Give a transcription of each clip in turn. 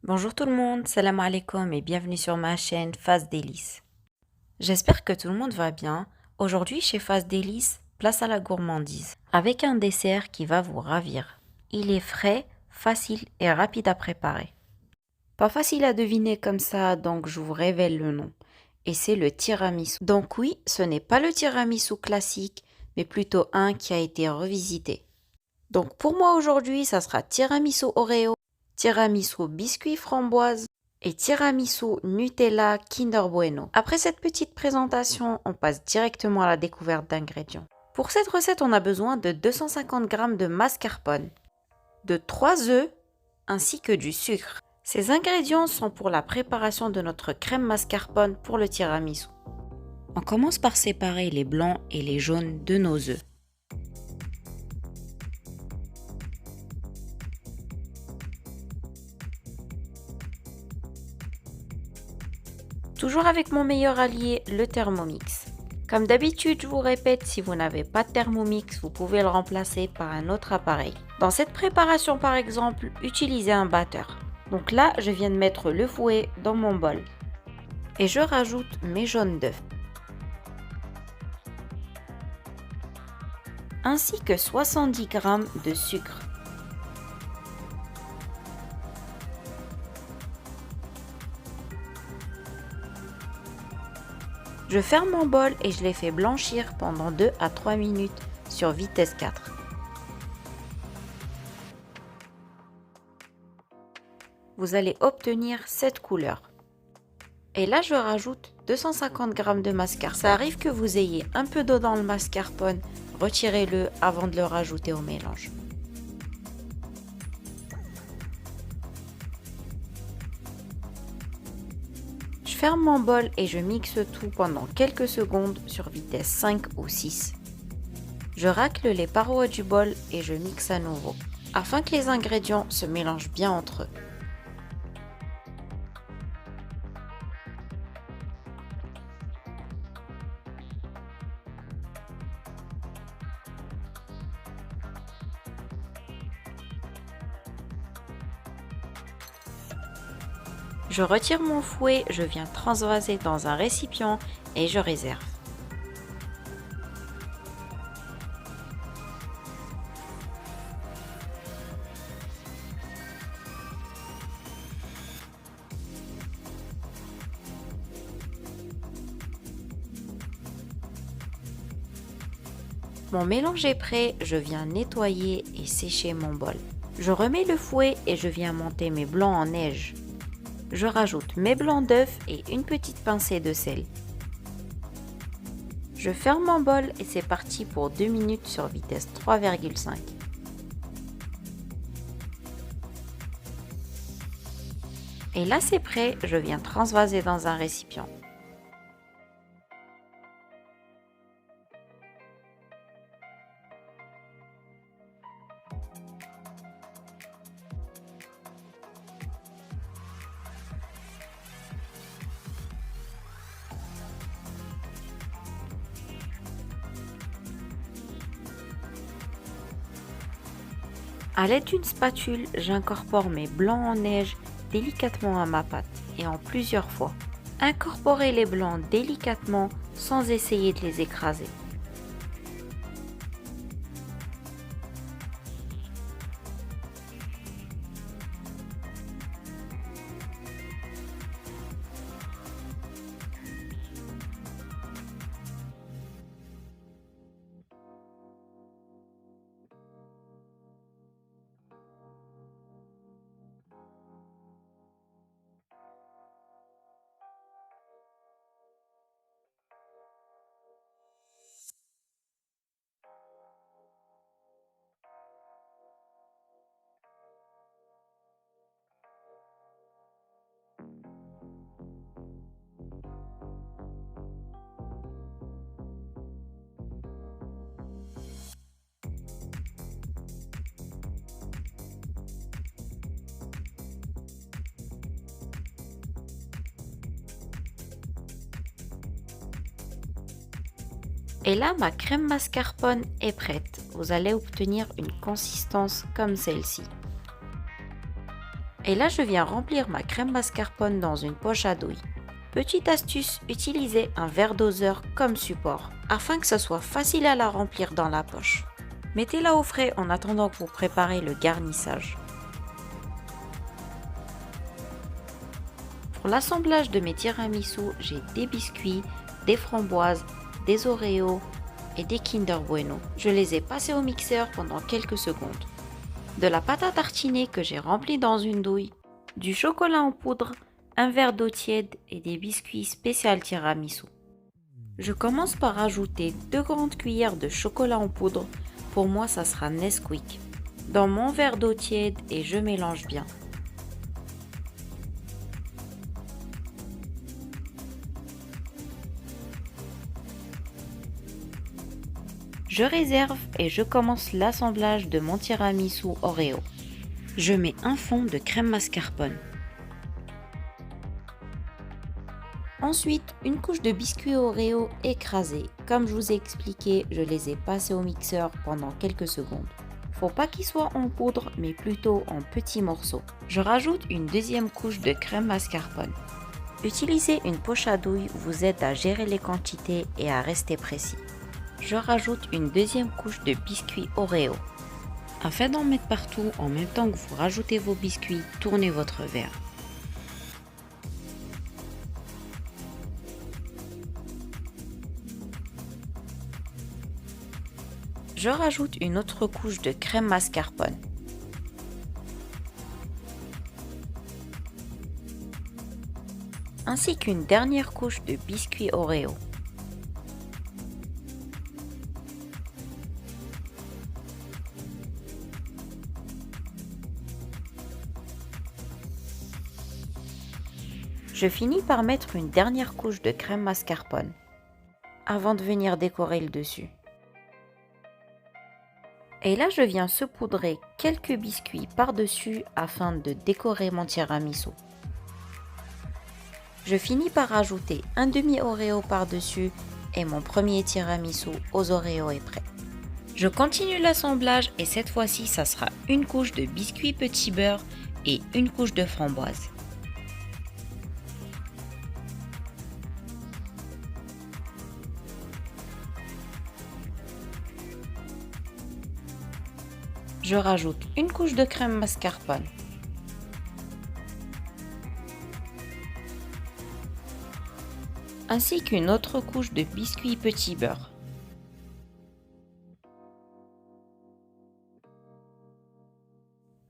Bonjour tout le monde, salam alaikum et bienvenue sur ma chaîne Phase Délices. J'espère que tout le monde va bien. Aujourd'hui chez Phase Délices, place à la gourmandise, avec un dessert qui va vous ravir. Il est frais, facile et rapide à préparer. Pas facile à deviner comme ça, donc je vous révèle le nom. Et c'est le tiramisu. Donc oui, ce n'est pas le tiramisu classique, mais plutôt un qui a été revisité. Donc pour moi aujourd'hui, ça sera tiramisu Oreo, tiramisu biscuit framboise et tiramisu Nutella Kinder Bueno. Après cette petite présentation, on passe directement à la découverte d'ingrédients. Pour cette recette, on a besoin de 250 g de mascarpone, de 3 œufs ainsi que du sucre. Ces ingrédients sont pour la préparation de notre crème mascarpone pour le tiramisu. On commence par séparer les blancs et les jaunes de nos œufs. Toujours avec mon meilleur allié, le Thermomix. Comme d'habitude, je vous répète, si vous n'avez pas de Thermomix, vous pouvez le remplacer par un autre appareil. Dans cette préparation par exemple, utilisez un batteur. Donc là, je viens de mettre le fouet dans mon bol. Et je rajoute mes jaunes d'œufs. Ainsi que 70 g de sucre. Je ferme mon bol et je les fais blanchir pendant 2 à 3 minutes sur vitesse 4. Vous allez obtenir cette couleur. Et là, je rajoute 250 g de mascarpone. Ça arrive que vous ayez un peu d'eau dans le mascarpone, retirez-le avant de le rajouter au mélange. Je ferme mon bol et je mixe tout pendant quelques secondes sur vitesse 5 ou 6. Je racle les parois du bol et je mixe à nouveau, afin que les ingrédients se mélangent bien entre eux. Je retire mon fouet, je viens transvaser dans un récipient et je réserve. Mon mélange est prêt, je viens nettoyer et sécher mon bol. Je remets le fouet et je viens monter mes blancs en neige. Je rajoute mes blancs d'œufs et une petite pincée de sel. Je ferme mon bol et c'est parti pour 2 minutes sur vitesse 3,5. Et là c'est prêt, je viens transvaser dans un récipient. A l'aide d'une spatule, j'incorpore mes blancs en neige délicatement à ma pâte et en plusieurs fois. Incorporez les blancs délicatement sans essayer de les écraser. Et là, ma crème mascarpone est prête. Vous allez obtenir une consistance comme celle-ci. Et là, je viens remplir ma crème mascarpone dans une poche à douille. Petite astuce, utilisez un verre doseur comme support, afin que ce soit facile à la remplir dans la poche. Mettez-la au frais en attendant que vous préparez le garnissage. Pour l'assemblage de mes tiramisu, j'ai des biscuits, des framboises, des Oreos et des Kinder Bueno. Je les ai passés au mixeur pendant quelques secondes. De la pâte à tartiner que j'ai remplie dans une douille, du chocolat en poudre, un verre d'eau tiède et des biscuits spécial tiramisu. Je commence par ajouter 2 grandes cuillères de chocolat en poudre. Pour moi, ça sera Nesquik. Dans mon verre d'eau tiède et je mélange bien. Je réserve et je commence l'assemblage de mon tiramisu Oreo. Je mets un fond de crème mascarpone. Ensuite, une couche de biscuits Oreo écrasés. Comme je vous ai expliqué, je les ai passés au mixeur pendant quelques secondes. Faut pas qu'ils soient en poudre, mais plutôt en petits morceaux. Je rajoute une deuxième couche de crème mascarpone. Utiliser une poche à douille vous aide à gérer les quantités et à rester précis. Je rajoute une deuxième couche de biscuits Oreo. Afin d'en mettre partout en même temps que vous rajoutez vos biscuits, tournez votre verre. Je rajoute une autre couche de crème mascarpone. Ainsi qu'une dernière couche de biscuits Oreo. Je finis par mettre une dernière couche de crème mascarpone avant de venir décorer le dessus. Et là, je viens saupoudrer quelques biscuits par-dessus afin de décorer mon tiramisu. Je finis par rajouter un demi Oreo par-dessus et mon premier tiramisu aux Oreos est prêt. Je continue l'assemblage et cette fois-ci, ça sera une couche de biscuits petit beurre et une couche de framboise. Je rajoute une couche de crème mascarpone. Ainsi qu'une autre couche de biscuits petit beurre.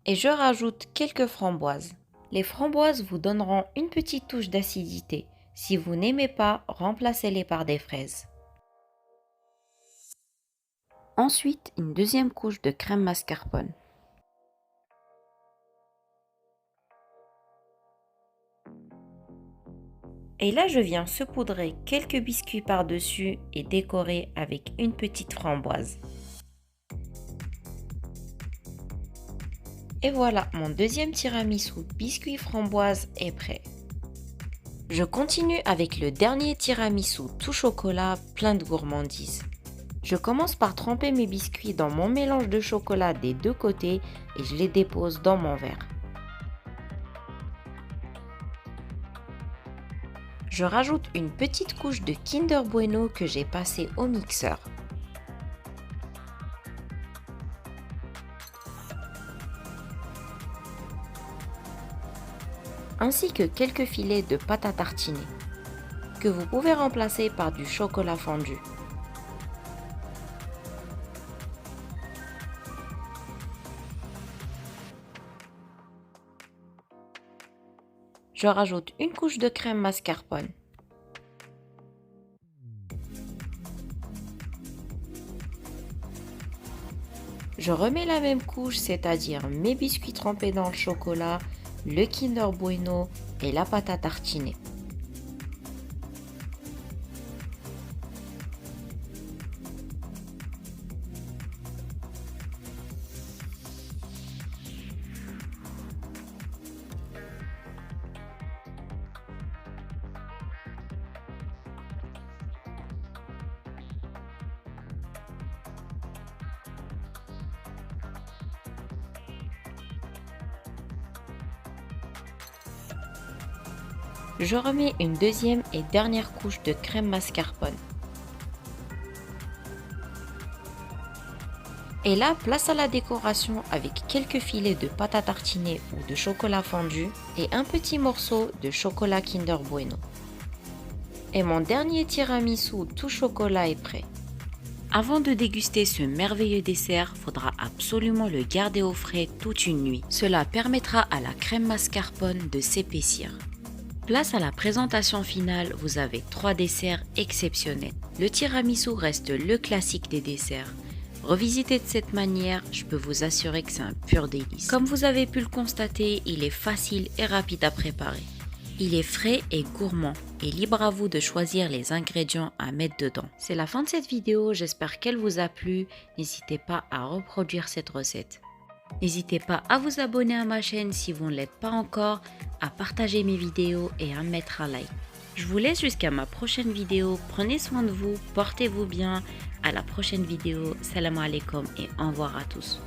Et je rajoute quelques framboises. Les framboises vous donneront une petite touche d'acidité. Si vous n'aimez pas, remplacez-les par des fraises. Ensuite, une deuxième couche de crème mascarpone. Et là, je viens saupoudrer quelques biscuits par-dessus et décorer avec une petite framboise. Et voilà, mon deuxième tiramisu biscuit framboise est prêt. Je continue avec le dernier tiramisu tout chocolat plein de gourmandise. Je commence par tremper mes biscuits dans mon mélange de chocolat des deux côtés et je les dépose dans mon verre. Je rajoute une petite couche de Kinder Bueno que j'ai passé au mixeur. Ainsi que quelques filets de pâte à tartiner, que vous pouvez remplacer par du chocolat fondu. Je rajoute une couche de crème mascarpone. Je remets la même couche, c'est-à-dire mes biscuits trempés dans le chocolat, le Kinder Bueno et la pâte à tartiner. Je remets une deuxième et dernière couche de crème mascarpone. Et là, place à la décoration avec quelques filets de pâte à tartiner ou de chocolat fondu et un petit morceau de chocolat Kinder Bueno. Et mon dernier tiramisu tout chocolat est prêt. Avant de déguster ce merveilleux dessert, faudra absolument le garder au frais toute une nuit. Cela permettra à la crème mascarpone de s'épaissir. Place à la présentation finale, vous avez 3 desserts exceptionnels. Le tiramisu reste le classique des desserts. Revisité de cette manière, je peux vous assurer que c'est un pur délice. Comme vous avez pu le constater, il est facile et rapide à préparer. Il est frais et gourmand et libre à vous de choisir les ingrédients à mettre dedans. C'est la fin de cette vidéo, j'espère qu'elle vous a plu. N'hésitez pas à reproduire cette recette. N'hésitez pas à vous abonner à ma chaîne si vous ne l'êtes pas encore, à partager mes vidéos et à mettre un like. Je vous laisse jusqu'à ma prochaine vidéo. Prenez soin de vous, portez-vous bien. À la prochaine vidéo. Salam alaikum et au revoir à tous.